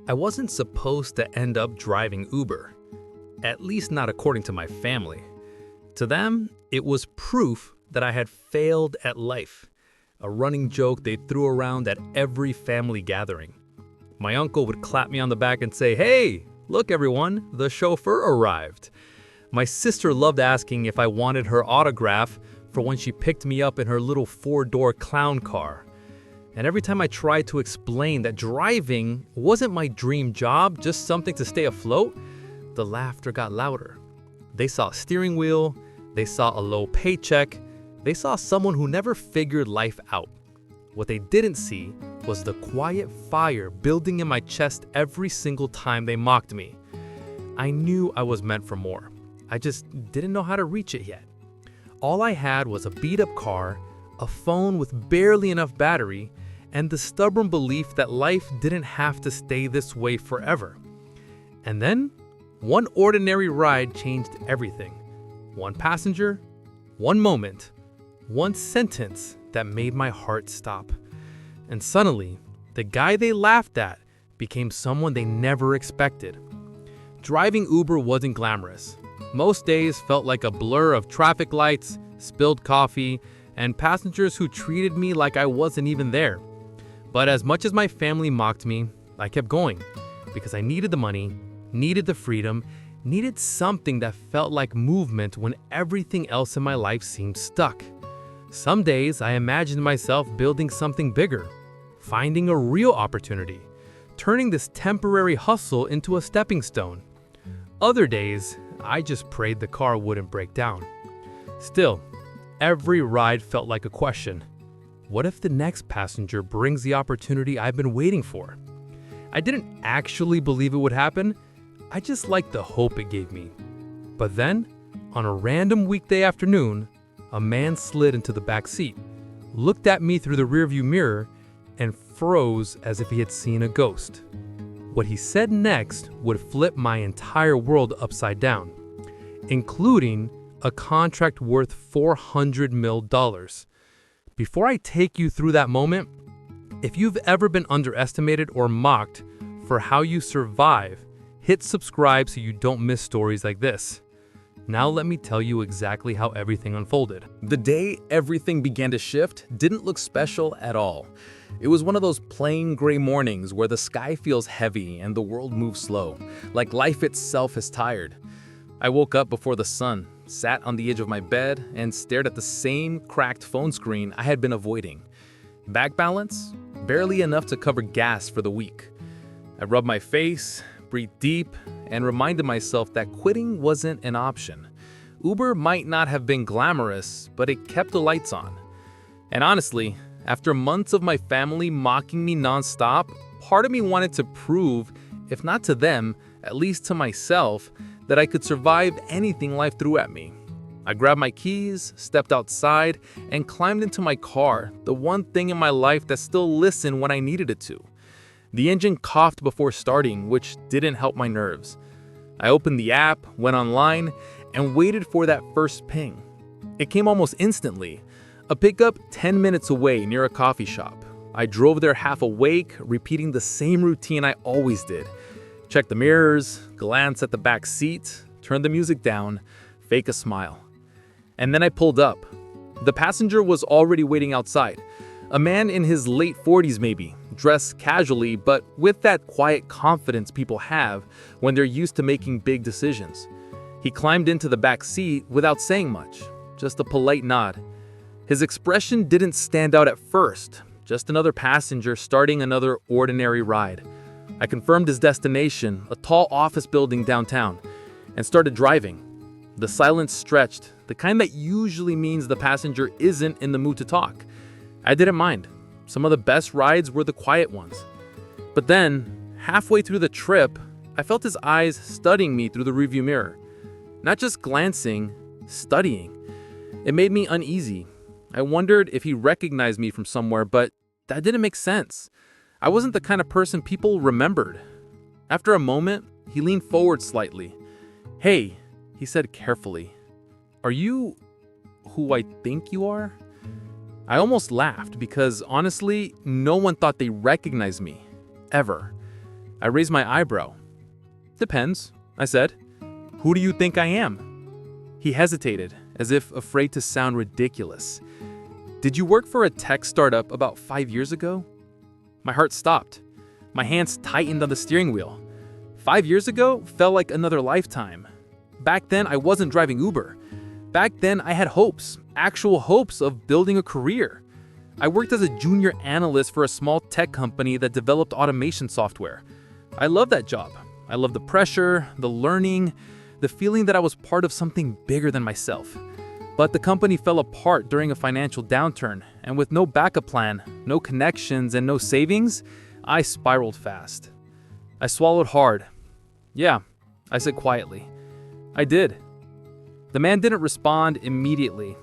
I wasn't supposed to end up driving Uber, at least not according to my family. To them, it was proof that I had failed at life, a running joke they threw around at every family gathering. My uncle would clap me on the back and say, "Hey, look everyone, the chauffeur arrived." My sister loved asking if I wanted her autograph for when she picked me up in her little four-door clown car. And every time I tried to explain that driving wasn't my dream job, just something to stay afloat, the laughter got louder. They saw a steering wheel, they saw a low paycheck, they saw someone who never figured life out. What they didn't see was the quiet fire building in my chest every single time they mocked me. I knew I was meant for more. I just didn't know how to reach it yet. All I had was a beat-up car, a phone with barely enough battery, and the stubborn belief that life didn't have to stay this way forever. And then, one ordinary ride changed everything. One passenger, one moment, one sentence that made my heart stop. And suddenly, the guy they laughed at became someone they never expected. Driving Uber wasn't glamorous. Most days felt like a blur of traffic lights, spilled coffee, and passengers who treated me like I wasn't even there. But as much as my family mocked me, I kept going because I needed the money, needed the freedom, needed something that felt like movement when everything else in my life seemed stuck. Some days I imagined myself building something bigger, finding a real opportunity, turning this temporary hustle into a stepping stone. Other days, I just prayed the car wouldn't break down. Still, every ride felt like a question. What if the next passenger brings the opportunity I've been waiting for? I didn't actually believe it would happen. I just liked the hope it gave me. But then, on a random weekday afternoon, a man slid into the back seat, looked at me through the rearview mirror, and froze as if he had seen a ghost. What he said next would flip my entire world upside down, including a contract worth $400 million. Before I take you through that moment, if you've ever been underestimated or mocked for how you survive, hit subscribe so you don't miss stories like this. Now let me tell you exactly how everything unfolded. The day everything began to shift didn't look special at all. It was one of those plain gray mornings where the sky feels heavy and the world moves slow, like life itself is tired. I woke up before the sun, sat on the edge of my bed, and stared at the same cracked phone screen I had been avoiding. Bank balance? Barely enough to cover gas for the week. I rubbed my face, breathed deep, and reminded myself that quitting wasn't an option. Uber might not have been glamorous, but it kept the lights on. And honestly, after months of my family mocking me nonstop, part of me wanted to prove, if not to them, at least to myself, that I could survive anything life threw at me. I grabbed my keys, stepped outside, and climbed into my car, the one thing in my life that still listened when I needed it to. The engine coughed before starting, which didn't help my nerves. I opened the app, went online, and waited for that first ping. It came almost instantly. A pickup 10 minutes away near a coffee shop. I drove there half awake, repeating the same routine I always did. Check the mirrors, glance at the back seat, turn the music down, fake a smile. And then I pulled up. The passenger was already waiting outside. A man in his late 40s maybe, dressed casually, but with that quiet confidence people have when they're used to making big decisions. He climbed into the back seat without saying much, just a polite nod. His expression didn't stand out at first, just another passenger starting another ordinary ride. I confirmed his destination, a tall office building downtown, and started driving. The silence stretched, the kind that usually means the passenger isn't in the mood to talk. I didn't mind. Some of the best rides were the quiet ones. But then, halfway through the trip, I felt his eyes studying me through the rearview mirror. Not just glancing, studying. It made me uneasy. I wondered if he recognized me from somewhere, but that didn't make sense. I wasn't the kind of person people remembered. After a moment, he leaned forward slightly. "Hey," he said carefully, "are you who I think you are?" I almost laughed because honestly, no one thought they recognized me, ever. I raised my eyebrow. Depends, I said. Who do you think I am? He hesitated, as if afraid to sound ridiculous. Did you work for a tech startup about 5 years ago? My heart stopped. My hands tightened on the steering wheel. 5 years ago felt like another lifetime. Back then, I wasn't driving Uber. Back then, I had hopes, actual hopes of building a career. I worked as a junior analyst for a small tech company that developed automation software. I loved that job. I loved the pressure, the learning, the feeling that I was part of something bigger than myself. But the company fell apart during a financial downturn, and with no backup plan, no connections, and no savings, I spiraled fast. I swallowed hard. Yeah, I said quietly. I did. The man didn't respond immediately,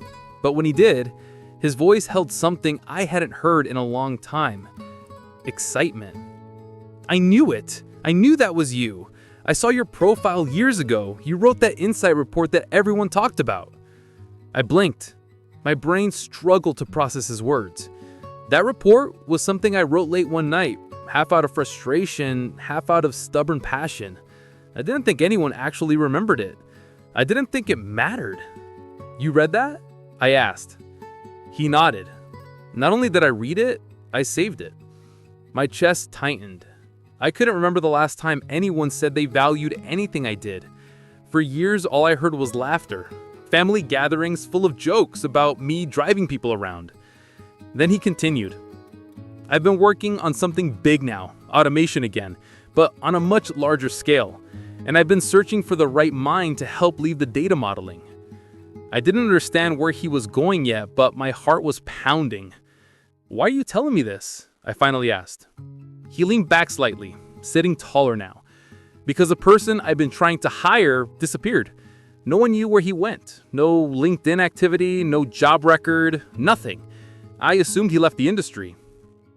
but when he did, his voice held something I hadn't heard in a long time. Excitement. I knew it. I knew that was you. I saw your profile years ago. You wrote that insight report that everyone talked about. I blinked. My brain struggled to process his words. That report was something I wrote late one night, half out of frustration, half out of stubborn passion. I didn't think anyone actually remembered it. I didn't think it mattered. You read that? I asked. He nodded. Not only did I read it, I saved it. My chest tightened. I couldn't remember the last time anyone said they valued anything I did. For years, all I heard was laughter. Family gatherings full of jokes about me driving people around. Then he continued. I've been working on something big now, automation again, but on a much larger scale. And I've been searching for the right mind to help lead the data modeling. I didn't understand where he was going yet, but my heart was pounding. Why are you telling me this? I finally asked. He leaned back slightly, sitting taller now. Because the person I've been trying to hire disappeared. No one knew where he went. No LinkedIn activity, no job record, nothing. I assumed he left the industry.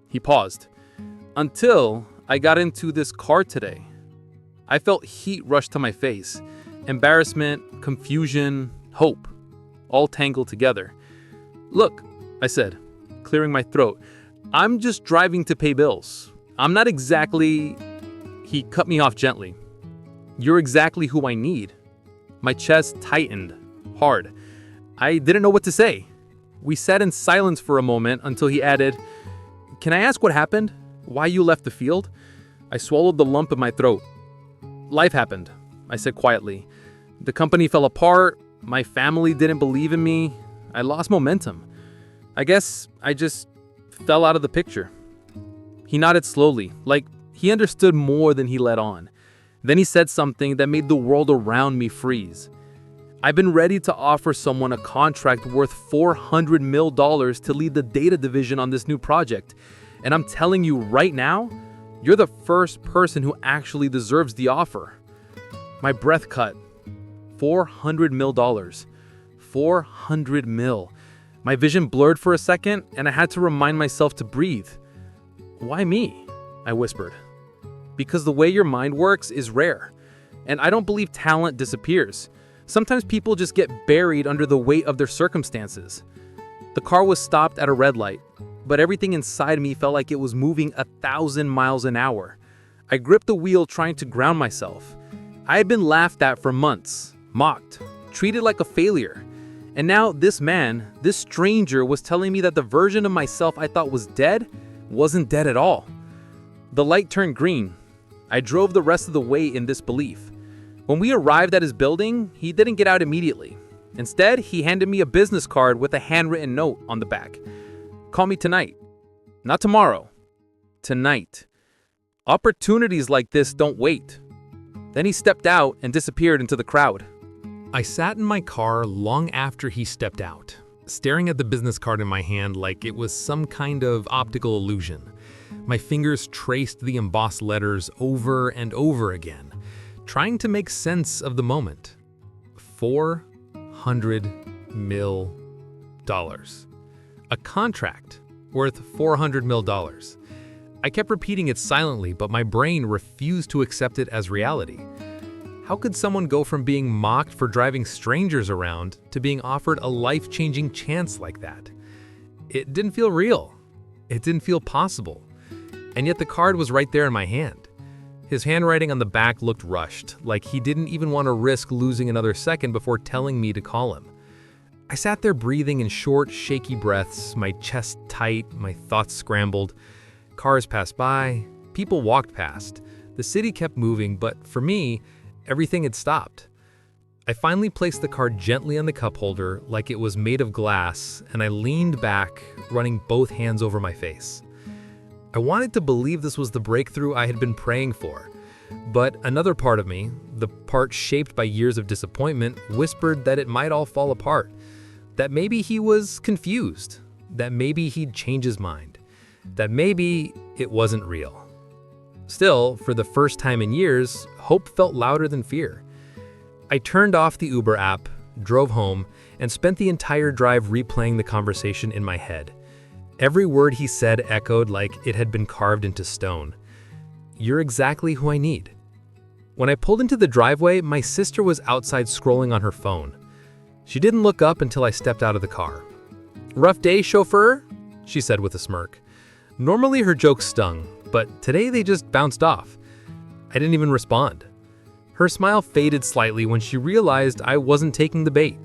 He paused. Until I got into this car today. I felt heat rush to my face. Embarrassment, confusion, hope, all tangled together. Look, I said, clearing my throat, I'm just driving to pay bills. I'm not exactly... He cut me off gently. You're exactly who I need. My chest tightened, hard. I didn't know what to say. We sat in silence for a moment until he added, Can I ask what happened? Why you left the field? I swallowed the lump in my throat. Life happened, I said quietly. The company fell apart. My family didn't believe in me. I lost momentum. I guess I just fell out of the picture. He nodded slowly, like he understood more than he let on. Then he said something that made the world around me freeze. I've been ready to offer someone a contract worth $400 million to lead the data division on this new project. And I'm telling you right now, you're the first person who actually deserves the offer. My breath cut. $400 million. 400 mil. My vision blurred for a second, and I had to remind myself to breathe. Why me? I whispered. Because the way your mind works is rare. And I don't believe talent disappears. Sometimes people just get buried under the weight of their circumstances. The car was stopped at a red light, but everything inside me felt like it was moving 1,000 miles an hour. I gripped the wheel trying to ground myself. I had been laughed at for months, mocked, treated like a failure. And now this man, this stranger, was telling me that the version of myself I thought was dead wasn't dead at all. The light turned green. I drove the rest of the way in disbelief. When we arrived at his building, he didn't get out immediately. Instead, he handed me a business card with a handwritten note on the back. Call me tonight. Not tomorrow. Tonight. Opportunities like this don't wait. Then he stepped out and disappeared into the crowd. I sat in my car long after he stepped out, staring at the business card in my hand like it was some kind of optical illusion. My fingers traced the embossed letters over and over again, trying to make sense of the moment. $400 million. A contract worth $400 million. I kept repeating it silently, but my brain refused to accept it as reality. How could someone go from being mocked for driving strangers around to being offered a life-changing chance like that? It didn't feel real. It didn't feel possible. And yet the card was right there in my hand. His handwriting on the back looked rushed, like he didn't even want to risk losing another second before telling me to call him. I sat there breathing in short, shaky breaths, my chest tight, my thoughts scrambled. Cars passed by, people walked past. The city kept moving, but for me, everything had stopped. I finally placed the card gently on the cup holder like it was made of glass, and I leaned back, running both hands over my face. I wanted to believe this was the breakthrough I had been praying for, but another part of me, the part shaped by years of disappointment, whispered that it might all fall apart, that maybe he was confused, that maybe he'd change his mind, that maybe it wasn't real. Still, for the first time in years, hope felt louder than fear. I turned off the Uber app, drove home, and spent the entire drive replaying the conversation in my head. Every word he said echoed like it had been carved into stone. "You're exactly who I need." When I pulled into the driveway, my sister was outside scrolling on her phone. She didn't look up until I stepped out of the car. "Rough day, chauffeur?" she said with a smirk. Normally her jokes stung, but today they just bounced off. I didn't even respond. Her smile faded slightly when she realized I wasn't taking the bait.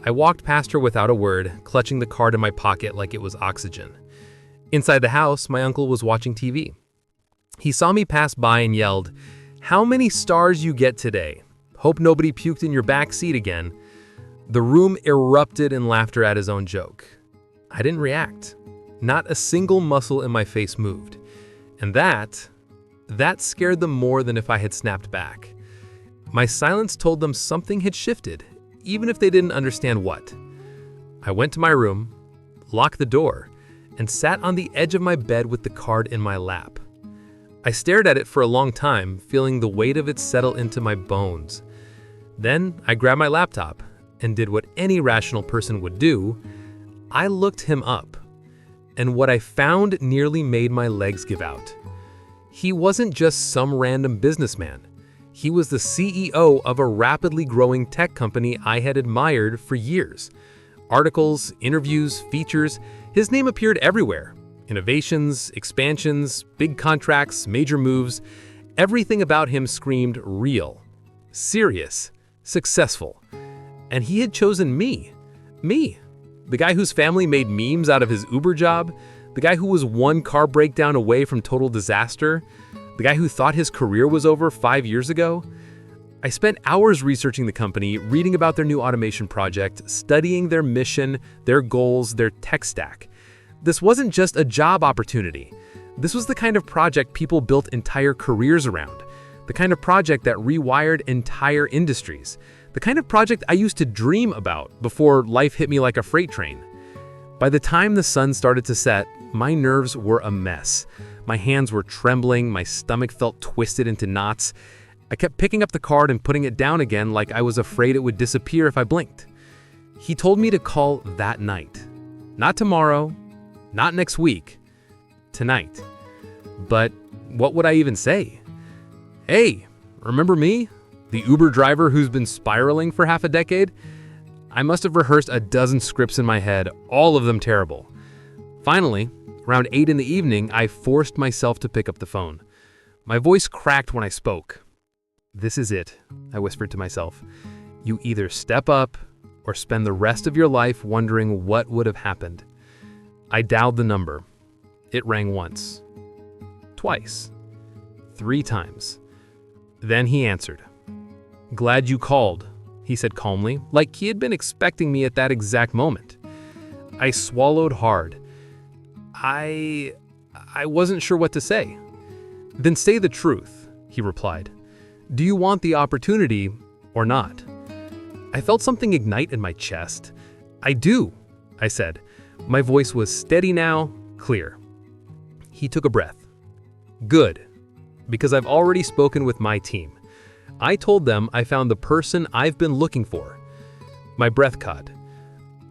I walked past her without a word, clutching the card in my pocket like it was oxygen. Inside the house, my uncle was watching TV. He saw me pass by and yelled, "How many stars you get today? Hope nobody puked in your back seat again." The room erupted in laughter at his own joke. I didn't react. Not a single muscle in my face moved. And that scared them more than if I had snapped back. My silence told them something had shifted, even if they didn't understand what. I went to my room, locked the door, and sat on the edge of my bed with the card in my lap. I stared at it for a long time, feeling the weight of it settle into my bones. Then I grabbed my laptop and did what any rational person would do. I looked him up, and what I found nearly made my legs give out. He wasn't just some random businessman. He was the CEO of a rapidly growing tech company I had admired for years. Articles, interviews, features, his name appeared everywhere. Innovations, expansions, big contracts, major moves. Everything about him screamed real, serious, successful. And he had chosen me. Me. The guy whose family made memes out of his Uber job. The guy who was one car breakdown away from total disaster. The guy who thought his career was over 5 years ago. I spent hours researching the company, reading about their new automation project, studying their mission, their goals, their tech stack. This wasn't just a job opportunity. This was the kind of project people built entire careers around. The kind of project that rewired entire industries. The kind of project I used to dream about before life hit me like a freight train. By the time the sun started to set, my nerves were a mess. My hands were trembling, my stomach felt twisted into knots. I kept picking up the card and putting it down again like I was afraid it would disappear if I blinked. He told me to call that night. Not tomorrow, not next week, tonight. But what would I even say? "Hey, remember me? The Uber driver who's been spiraling for half a decade?" I must have rehearsed a dozen scripts in my head, all of them terrible. Finally, around 8 in the evening, I forced myself to pick up the phone. My voice cracked when I spoke. "This is it," I whispered to myself. "You either step up or spend the rest of your life wondering what would have happened." I dialed the number. It rang once, twice, 3 times. Then he answered. "Glad you called," he said calmly, like he had been expecting me at that exact moment. I swallowed hard. I wasn't sure what to say. "Then say the truth," he replied. "Do you want the opportunity or not?" I felt something ignite in my chest. "I do," I said. My voice was steady now, clear. He took a breath. "Good, because I've already spoken with my team. I told them I found the person I've been looking for." My breath caught.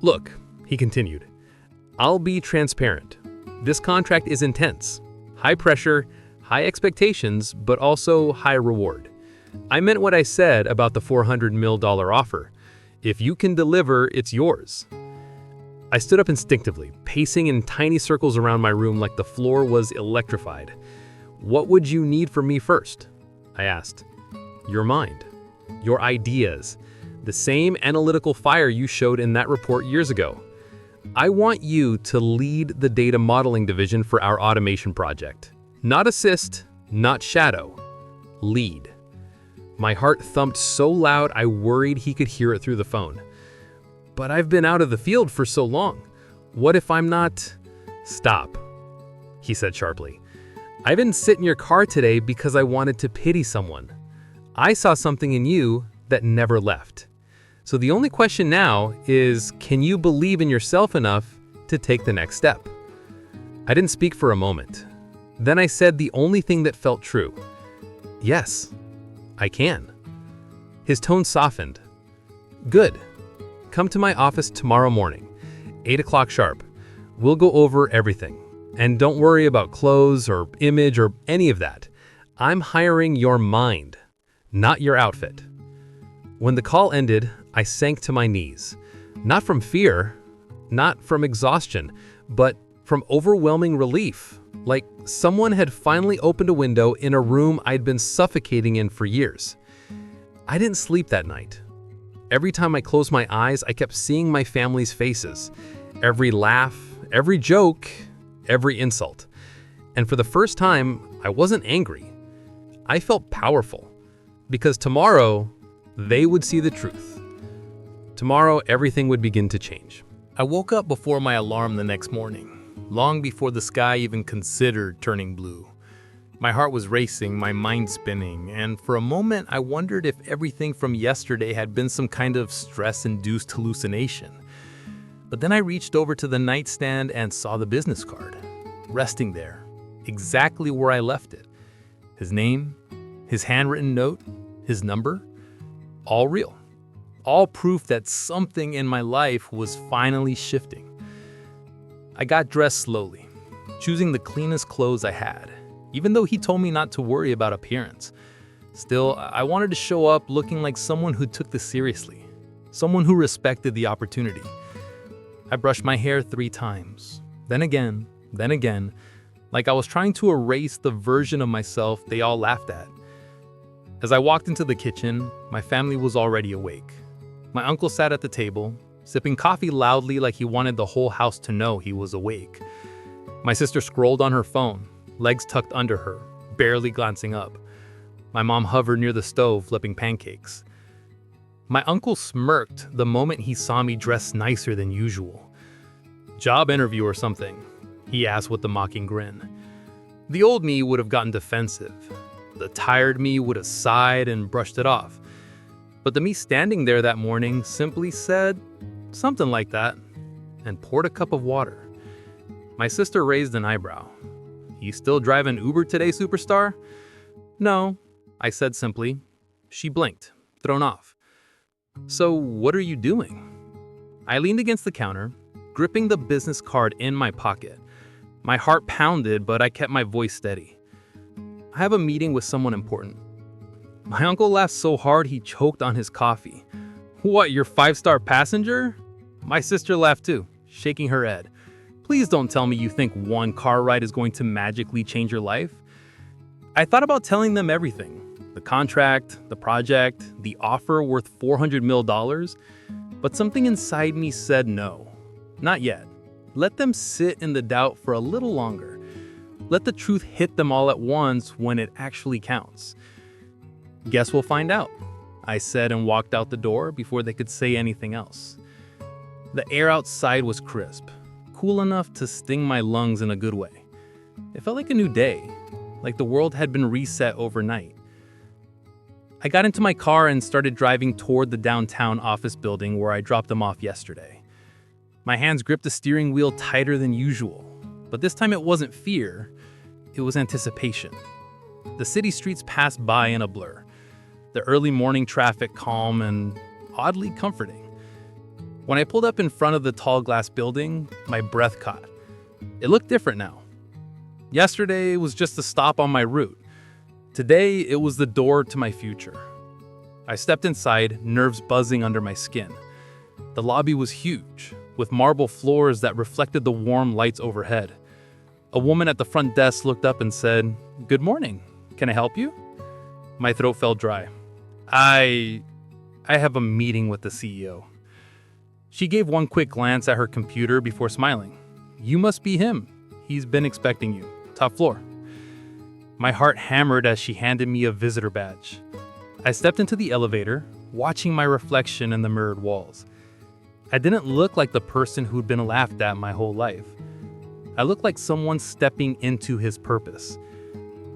"Look," he continued, "I'll be transparent. This contract is intense. High pressure, high expectations, but also high reward. I meant what I said about the $400 million offer. If you can deliver, it's yours." I stood up instinctively, pacing in tiny circles around my room like the floor was electrified. "What would you need from me first?" I asked. Your mind. Your ideas. The same analytical fire you showed in that report years ago. I want you to lead the data modeling division for our automation project. Not assist, not shadow. Lead. My heart thumped so loud I worried he could hear it through the phone. But I've been out of the field for so long. What if I'm not... Stop, he said sharply. I didn't sit in your car today because I wanted to pity someone. I saw something in you that never left. So the only question now is, can you believe in yourself enough to take the next step? I didn't speak for a moment. Then I said the only thing that felt true. Yes, I can. His tone softened. Good. Come to my office tomorrow morning, 8 o'clock sharp. We'll go over everything. And don't worry about clothes or image or any of that. I'm hiring your mind, not your outfit. When the call ended, I sank to my knees. Not from fear, not from exhaustion, but from overwhelming relief. Like someone had finally opened a window in a room I'd been suffocating in for years. I didn't sleep that night. Every time I closed my eyes, I kept seeing my family's faces. Every laugh, every joke, every insult. And for the first time, I wasn't angry. I felt powerful. Because tomorrow, they would see the truth. Tomorrow, everything would begin to change. I woke up before my alarm the next morning, long before the sky even considered turning blue. My heart was racing, my mind spinning, and for a moment I wondered if everything from yesterday had been some kind of stress-induced hallucination. But then I reached over to the nightstand and saw the business card, resting there, exactly where I left it. His name, his handwritten note, his number, all real. All proof that something in my life was finally shifting. I got dressed slowly, choosing the cleanest clothes I had, even though he told me not to worry about appearance. Still, I wanted to show up looking like someone who took this seriously, someone who respected the opportunity. I brushed my hair 3 times, then again, like I was trying to erase the version of myself they all laughed at. As I walked into the kitchen, my family was already awake. My uncle sat at the table, sipping coffee loudly like he wanted the whole house to know he was awake. My sister scrolled on her phone, legs tucked under her, barely glancing up. My mom hovered near the stove, flipping pancakes. My uncle smirked the moment he saw me dressed nicer than usual. Job interview or something? He asked with a mocking grin. The old me would have gotten defensive. The tired me would have sighed and brushed it off. But the me standing there that morning simply said something like that and poured a cup of water. My sister raised an eyebrow. You still driving Uber today, superstar? No, I said simply. She blinked, thrown off. So what are you doing? I leaned against the counter, gripping the business card in my pocket. My heart pounded, but I kept my voice steady. I have a meeting with someone important. My uncle laughed so hard he choked on his coffee. What, your 5-star passenger? My sister laughed too, shaking her head. Please don't tell me you think one car ride is going to magically change your life. I thought about telling them everything. The contract, the project, the offer worth $400 million. But something inside me said no. Not yet. Let them sit in the doubt for a little longer. Let the truth hit them all at once when it actually counts. Guess we'll find out, I said and walked out the door before they could say anything else. The air outside was crisp, cool enough to sting my lungs in a good way. It felt like a new day, like the world had been reset overnight. I got into my car and started driving toward the downtown office building where I dropped them off yesterday. My hands gripped the steering wheel tighter than usual, but this time it wasn't fear, it was anticipation. The city streets passed by in a blur, the early morning traffic calm and oddly comforting. When I pulled up in front of the tall glass building, my breath caught. It looked different now. Yesterday was just a stop on my route. Today, it was the door to my future. I stepped inside, nerves buzzing under my skin. The lobby was huge, with marble floors that reflected the warm lights overhead. A woman at the front desk looked up and said, "Good morning. Can I help you?" My throat felt dry. I have a meeting with the CEO. She gave one quick glance at her computer before smiling. You must be him. He's been expecting you. Top floor. My heart hammered as she handed me a visitor badge. I stepped into the elevator, watching my reflection in the mirrored walls. I didn't look like the person who'd been laughed at my whole life. I looked like someone stepping into his purpose.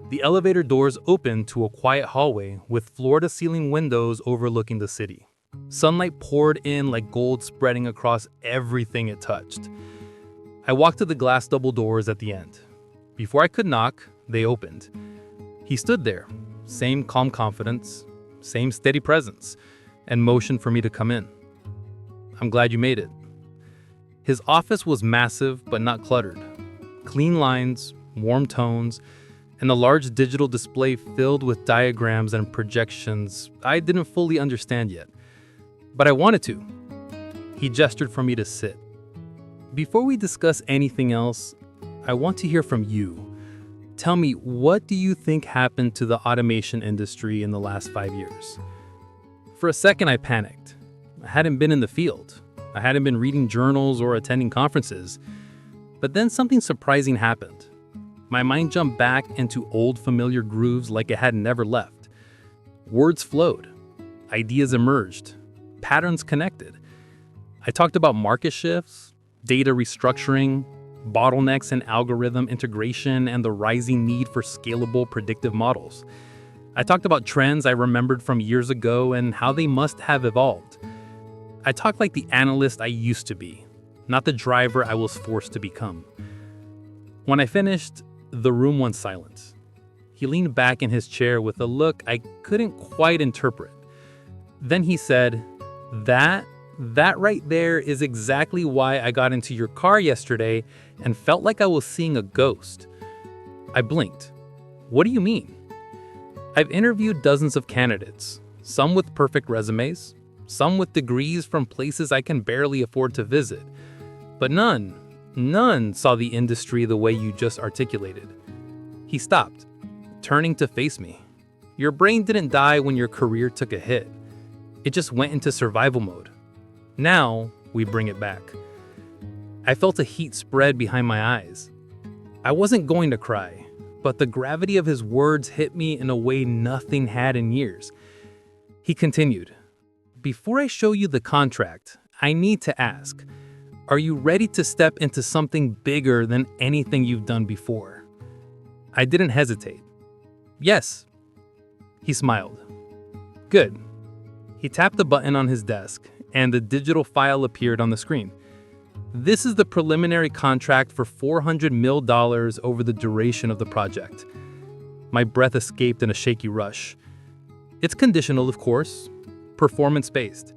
The elevator doors opened to a quiet hallway with floor-to-ceiling windows overlooking the city. Sunlight poured in like gold, spreading across everything it touched. I walked to the glass double doors at the end. Before I could knock, they opened. He stood there, same calm confidence, same steady presence, and motioned for me to come in. I'm glad you made it. His office was massive but not cluttered. Clean lines, warm tones, and a large digital display filled with diagrams and projections I didn't fully understand yet. But I wanted to. He gestured for me to sit. Before we discuss anything else, I want to hear from you. Tell me, what do you think happened to the automation industry in the last 5 years? For a second, I panicked. I hadn't been in the field. I hadn't been reading journals or attending conferences. But then something surprising happened. My mind jumped back into old familiar grooves like it had never left. Words flowed. Ideas emerged. Patterns connected. I talked about market shifts, data restructuring, bottlenecks in algorithm integration, and the rising need for scalable predictive models. I talked about trends I remembered from years ago and how they must have evolved. I talked like the analyst I used to be, not the driver I was forced to become. When I finished, the room went silent. He leaned back in his chair with a look I couldn't quite interpret. Then he said, That right there is exactly why I got into your car yesterday and felt like I was seeing a ghost. I blinked. What do you mean? I've interviewed dozens of candidates, some with perfect resumes, some with degrees from places I can barely afford to visit. But none saw the industry the way you just articulated. He stopped, turning to face me. Your brain didn't die when your career took a hit. It just went into survival mode. Now, we bring it back. I felt a heat spread behind my eyes. I wasn't going to cry, but the gravity of his words hit me in a way nothing had in years. He continued, Before I show you the contract, I need to ask, are you ready to step into something bigger than anything you've done before? I didn't hesitate. Yes. He smiled. Good. He tapped the button on his desk, and the digital file appeared on the screen. This is the preliminary contract for $400 million over the duration of the project. My breath escaped in a shaky rush. It's conditional, of course, performance-based,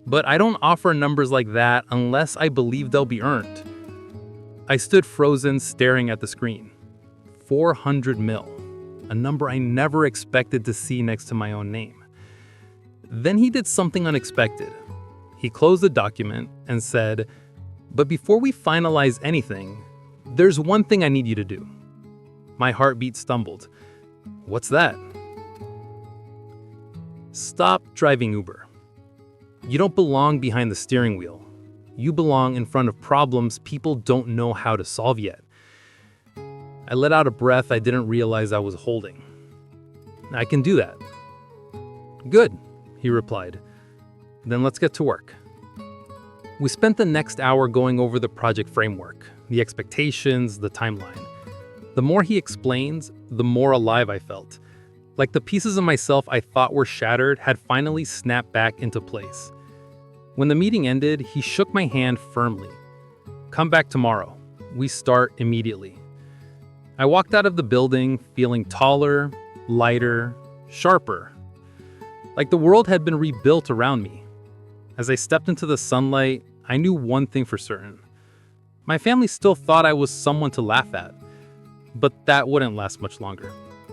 but I don't offer numbers like that unless I believe they'll be earned. I stood frozen, staring at the screen. 400 mil, a number I never expected to see next to my own name. Then he did something unexpected. He closed the document and said, But before we finalize anything, there's one thing I need you to do. My heartbeat stumbled. What's that? Stop driving Uber. You don't belong behind the steering wheel. You belong in front of problems people don't know how to solve yet. I let out a breath I didn't realize I was holding. I can do that. Good, he replied. Then let's get to work. We spent the next hour going over the project framework, the expectations, the timeline. The more he explained, the more alive I felt. Like the pieces of myself I thought were shattered had finally snapped back into place. When the meeting ended, he shook my hand firmly. Come back tomorrow. We start immediately. I walked out of the building feeling taller, lighter, sharper. Like the world had been rebuilt around me. As I stepped into the sunlight, I knew one thing for certain. My family still thought I was someone to laugh at, but that wouldn't last much longer.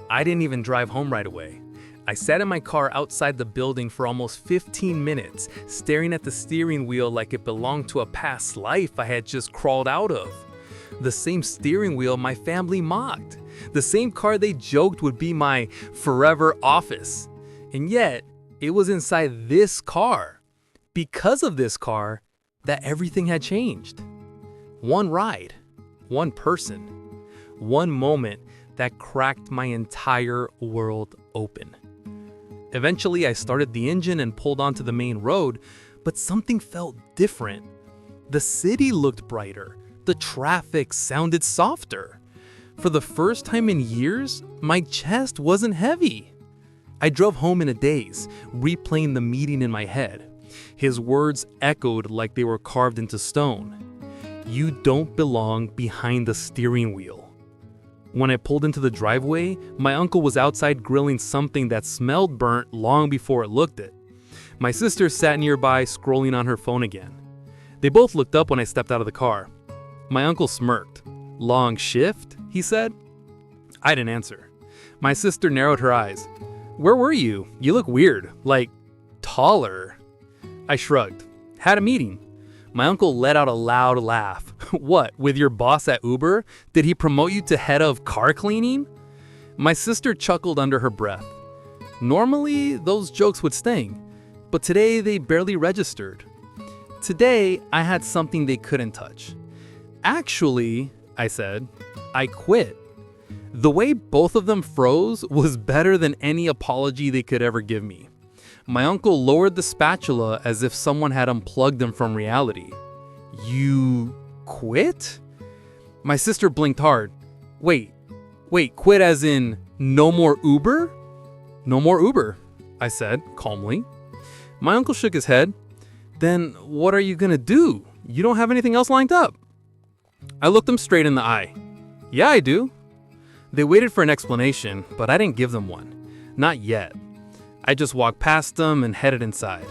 I didn't even drive home right away. I sat in my car outside the building for almost 15 minutes, staring at the steering wheel like it belonged to a past life I had just crawled out of. The same steering wheel my family mocked. The same car they joked would be my forever office. And yet, it was inside this car, because of this car, that everything had changed. One ride, one person, one moment that cracked my entire world open. Eventually, I started the engine and pulled onto the main road, but something felt different. The city looked brighter. The traffic sounded softer. For the first time in years, my chest wasn't heavy. I drove home in a daze, replaying the meeting in my head. His words echoed like they were carved into stone. You don't belong behind the steering wheel. When I pulled into the driveway, my uncle was outside grilling something that smelled burnt long before it looked it. My sister sat nearby, scrolling on her phone again. They both looked up when I stepped out of the car. My uncle smirked. Long shift, he said. I didn't answer. My sister narrowed her eyes. Where were you? You look weird, like taller. I shrugged. Had a meeting. My uncle let out a loud laugh. What, with your boss at Uber? Did he promote you to head of car cleaning? My sister chuckled under her breath. Normally, those jokes would sting, but today they barely registered. Today, I had something they couldn't touch. Actually, I said, I quit. The way both of them froze was better than any apology they could ever give me. My uncle lowered the spatula as if someone had unplugged him from reality. You quit? My sister blinked hard. Wait, quit as in no more Uber? No more Uber, I said calmly. My uncle shook his head. Then what are you gonna do? You don't have anything else lined up. I looked them straight in the eye. Yeah, I do. They waited for an explanation, but I didn't give them one. Not yet. I just walked past them and headed inside.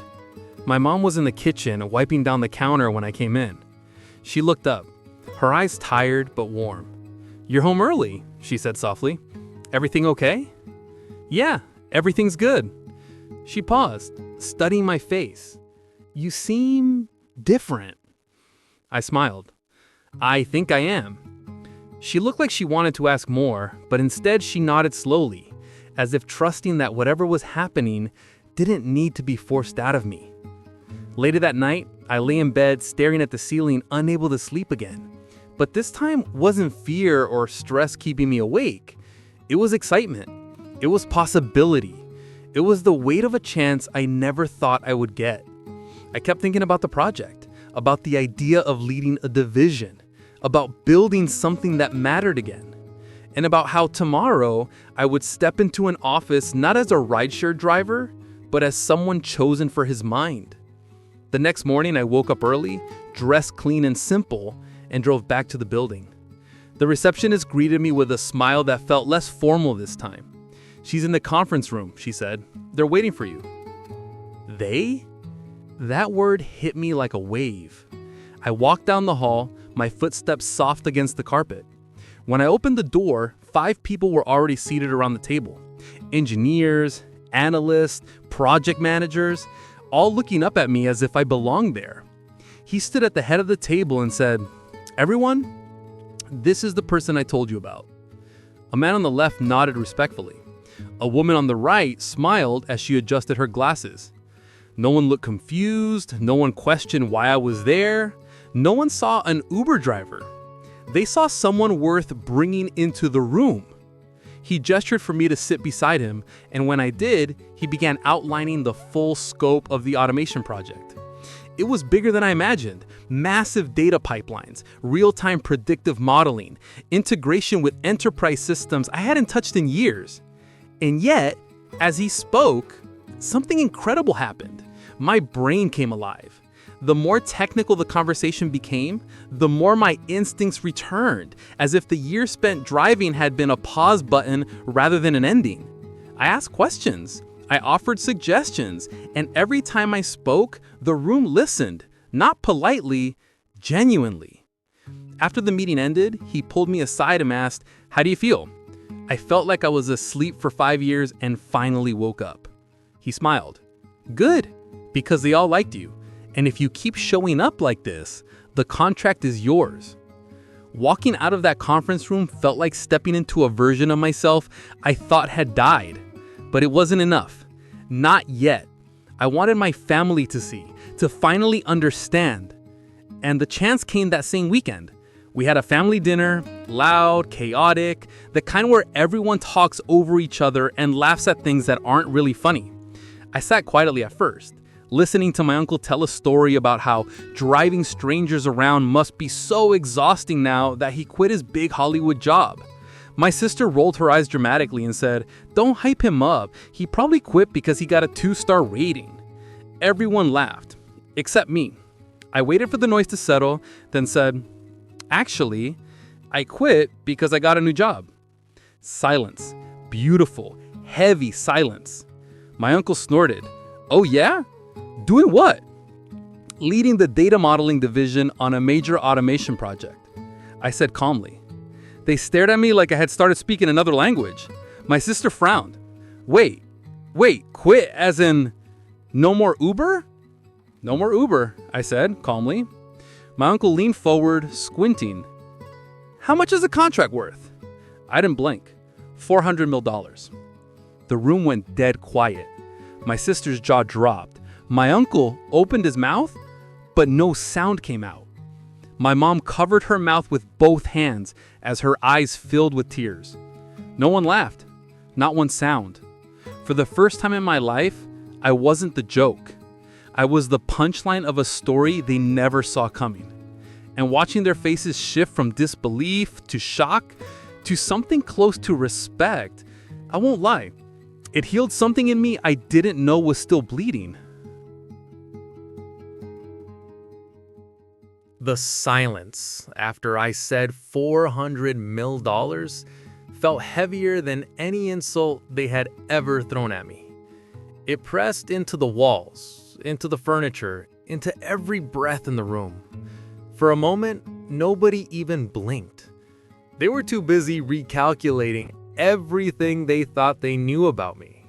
My mom was in the kitchen wiping down the counter when I came in. She looked up, her eyes tired but warm. You're home early, she said softly. Everything okay? Yeah, everything's good. She paused, studying my face. You seem different. I smiled. I think I am. She looked like she wanted to ask more, but instead she nodded slowly, as if trusting that whatever was happening didn't need to be forced out of me. Later that night, I lay in bed staring at the ceiling, unable to sleep again. But this time wasn't fear or stress keeping me awake. It was excitement. It was possibility. It was the weight of a chance I never thought I would get. I kept thinking about the project, about the idea of leading a division, about building something that mattered again, and about how tomorrow I would step into an office not as a rideshare driver, but as someone chosen for his mind. The next morning, I woke up early, dressed clean and simple, and drove back to the building. The receptionist greeted me with a smile that felt less formal this time. She's in the conference room, she said. They're waiting for you. They? That word hit me like a wave. I walked down the hall, my footsteps soft against the carpet. When I opened the door, 5 people were already seated around the table. Engineers, analysts, project managers, all looking up at me as if I belonged there. He stood at the head of the table and said, Everyone, this is the person I told you about. A man on the left nodded respectfully. A woman on the right smiled as she adjusted her glasses. No one looked confused. No one questioned why I was there. No one saw an Uber driver. They saw someone worth bringing into the room. He gestured for me to sit beside him, and when I did, he began outlining the full scope of the automation project. It was bigger than I imagined. Massive data pipelines, real-time predictive modeling, integration with enterprise systems I hadn't touched in years. And yet, as he spoke, something incredible happened. My brain came alive. The more technical the conversation became, the more my instincts returned, as if the years spent driving had been a pause button rather than an ending. I asked questions. I offered suggestions, and every time I spoke, the room listened, not politely, genuinely. After the meeting ended, he pulled me aside and asked, "How do you feel?" I felt like I was asleep for 5 years and finally woke up. He smiled. "Good, because they all liked you. And if you keep showing up like this, the contract is yours." Walking out of that conference room felt like stepping into a version of myself I thought had died. But it wasn't enough. Not yet. I wanted my family to see, to finally understand. And the chance came that same weekend. We had a family dinner, loud, chaotic, the kind where everyone talks over each other and laughs at things that aren't really funny. I sat quietly at first, listening to my uncle tell a story about how driving strangers around must be so exhausting now that he quit his big Hollywood job. My sister rolled her eyes dramatically and said, "Don't hype him up. He probably quit because he got a 2-star rating." Everyone laughed, except me. I waited for the noise to settle, then said, "Actually, I quit because I got a new job." Silence. Beautiful, heavy silence. My uncle snorted. "Oh yeah? Doing what?" "Leading the data modeling division on a major automation project," I said calmly. They stared at me like I had started speaking another language. My sister frowned. Wait, quit as in no more Uber?" "No more Uber," I said calmly. My uncle leaned forward, squinting. "How much is the contract worth?" I didn't blink. $400 million. The room went dead quiet. My sister's jaw dropped. My uncle opened his mouth, but no sound came out. My mom covered her mouth with both hands as her eyes filled with tears. No one laughed. Not one sound. For the first time in my life, I wasn't the joke. I was the punchline of a story they never saw coming. And watching their faces shift from disbelief to shock to something close to respect, I won't lie, it healed something in me I didn't know was still bleeding. The silence after I said $400 million felt heavier than any insult they had ever thrown at me. It pressed into the walls, into the furniture, into every breath in the room. For a moment, nobody even blinked. They were too busy recalculating everything they thought they knew about me.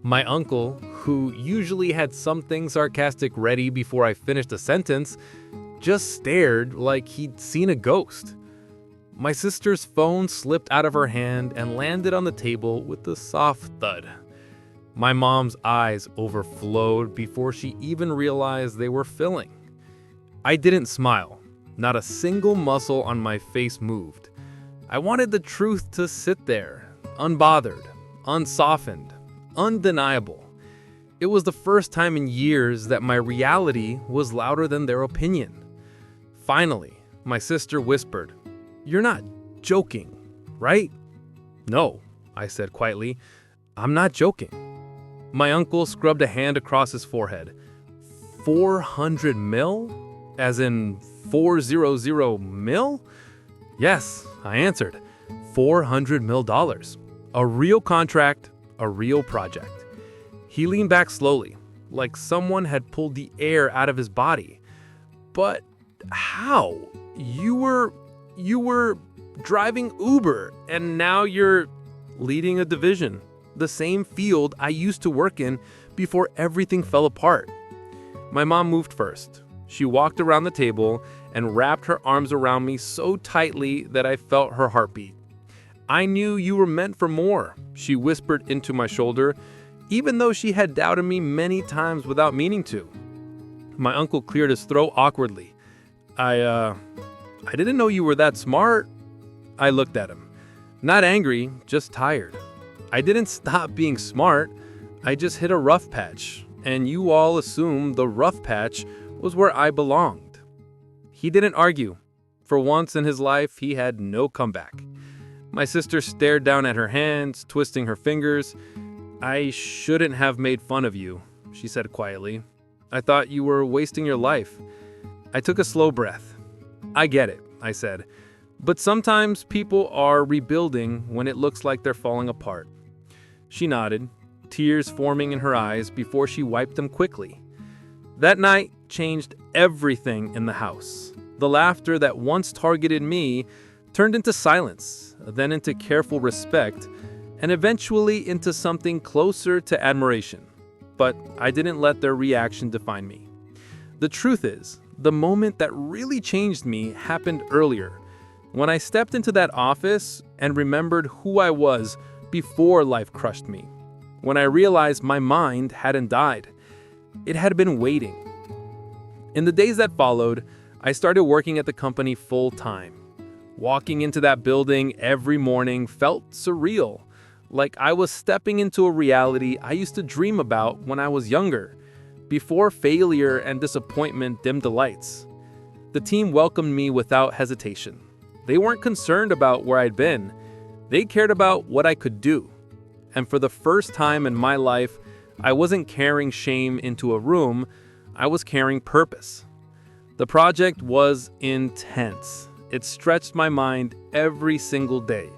My uncle, who usually had something sarcastic ready before I finished a sentence, just stared like he'd seen a ghost. My sister's phone slipped out of her hand and landed on the table with a soft thud. My mom's eyes overflowed before she even realized they were filling. I didn't smile. Not a single muscle on my face moved. I wanted the truth to sit there, unbothered, unsoftened, undeniable. It was the first time in years that my reality was louder than their opinion. Finally, my sister whispered, "You're not joking, right?" "No," I said quietly. "I'm not joking." My uncle scrubbed a hand across his forehead. 400 mil? As in 400 mil? "Yes," I answered. $400 million. A real contract, a real project. He leaned back slowly, like someone had pulled the air out of his body. "But how? You were driving Uber, and now you're leading a division. The same field I used to work in before everything fell apart." My mom moved first. She walked around the table and wrapped her arms around me so tightly that I felt her heartbeat. "I knew you were meant for more," she whispered into my shoulder, even though she had doubted me many times without meaning to. My uncle cleared his throat awkwardly. I didn't know you were that smart." I looked at him. Not angry, just tired. I didn't stop being smart. I just hit a rough patch, and you all assumed the rough patch was where I belonged. He didn't argue. For once in his life, he had no comeback. My sister stared down at her hands, twisting her fingers. "I shouldn't have made fun of you," she said quietly. "I thought you were wasting your life." I took a slow breath. "I get it," I said. "But sometimes people are rebuilding when it looks like they're falling apart." She nodded, tears forming in her eyes before she wiped them quickly. That night changed everything in the house. The laughter that once targeted me turned into silence, then into careful respect, and eventually into something closer to admiration. But I didn't let their reaction define me. The truth is, the moment that really changed me happened earlier. When I stepped into that office and remembered who I was before life crushed me, when I realized my mind hadn't died, it had been waiting. In the days that followed, I started working at the company full time. Walking into that building every morning felt surreal, like I was stepping into a reality I used to dream about when I was younger, before failure and disappointment dimmed the lights. The team welcomed me without hesitation. They weren't concerned about where I'd been. They cared about what I could do. And for the first time in my life, I wasn't carrying shame into a room, I was carrying purpose. The project was intense. It stretched my mind every single day,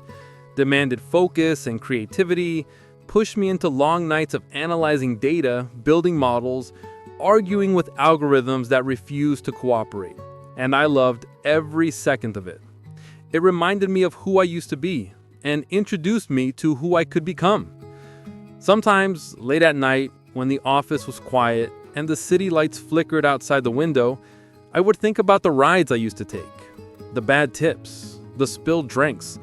demanded focus and creativity, pushed me into long nights of analyzing data, building models, arguing with algorithms that refused to cooperate. And I loved every second of it. It reminded me of who I used to be and introduced me to who I could become. Sometimes, late at night, when the office was quiet and the city lights flickered outside the window, I would think about the rides I used to take, the bad tips, the spilled drinks,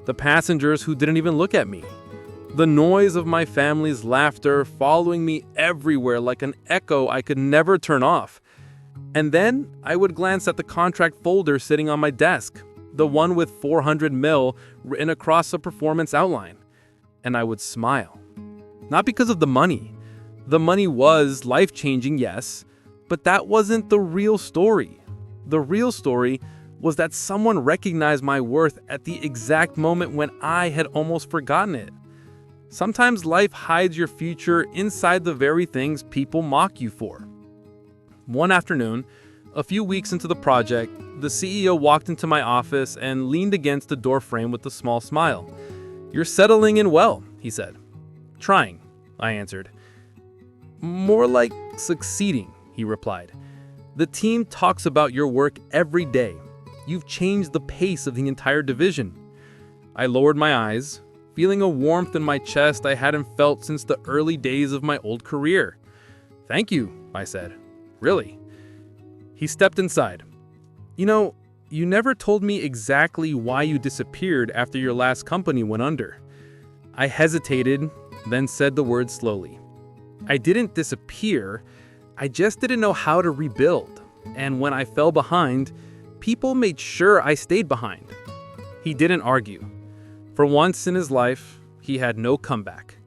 the passengers who didn't even look at me, the noise of my family's laughter following me everywhere like an echo I could never turn off. And then I would glance at the contract folder sitting on my desk, the one with 400 mil written across a performance outline, and I would smile. Not because of the money. The money was life-changing, yes, but that wasn't the real story. The real story was that someone recognized my worth at the exact moment when I had almost forgotten it. Sometimes life hides your future inside the very things people mock you for. One afternoon, a few weeks into the project, the CEO walked into my office and leaned against the doorframe with a small smile. "You're settling in well," he said. "Trying," I answered. "More like succeeding," he replied. "The team talks about your work every day. You've changed the pace of the entire division." I lowered my eyes, feeling a warmth in my chest I hadn't felt since the early days of my old career. "Thank you," I said. "Really?" He stepped inside. You never told me exactly why you disappeared after your last company went under." I hesitated, then said the words slowly. "I didn't disappear. I just didn't know how to rebuild. And when I fell behind, people made sure I stayed behind." He didn't argue. For once in his life, he had no comeback.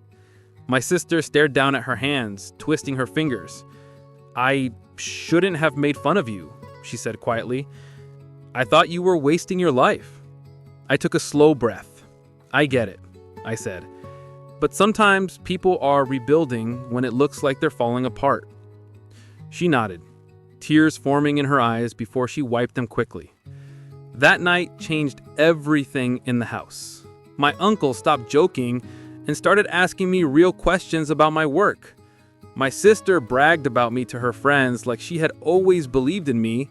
My sister stared down at her hands, twisting her fingers. "I shouldn't have made fun of you," she said quietly. "I thought you were wasting your life." I took a slow breath. "I get it," I said. "But sometimes people are rebuilding when it looks like they're falling apart." She nodded, tears forming in her eyes before she wiped them quickly. That night changed everything in the house. My uncle stopped joking and started asking me real questions about my work. My sister bragged about me to her friends like she had always believed in me.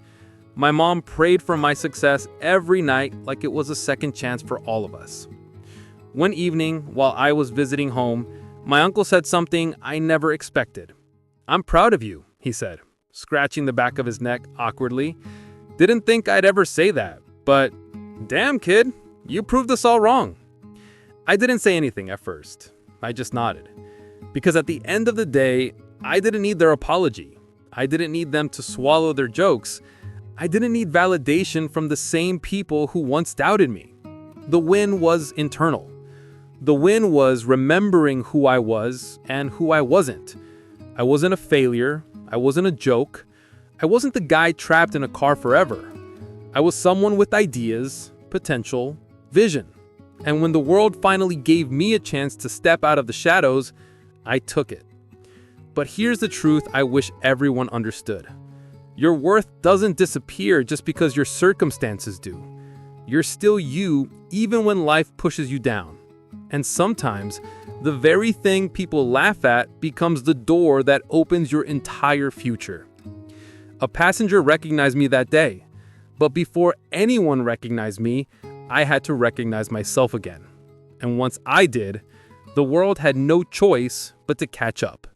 My mom prayed for my success every night like it was a second chance for all of us. One evening, while I was visiting home, my uncle said something I never expected. "I'm proud of you," he said, scratching the back of his neck awkwardly. "Didn't think I'd ever say that, but damn kid, you proved us all wrong." I didn't say anything at first. I just nodded. Because at the end of the day, I didn't need their apology. I didn't need them to swallow their jokes. I didn't need validation from the same people who once doubted me. The win was internal. The win was remembering who I was and who I wasn't. I wasn't a failure. I wasn't a joke. I wasn't the guy trapped in a car forever. I was someone with ideas, potential, vision. And when the world finally gave me a chance to step out of the shadows, I took it. But here's the truth I wish everyone understood. Your worth doesn't disappear just because your circumstances do. You're still you even when life pushes you down. And sometimes, the very thing people laugh at becomes the door that opens your entire future. A passenger recognized me that day, but before anyone recognized me, I had to recognize myself again. And once I did, the world had no choice but to catch up.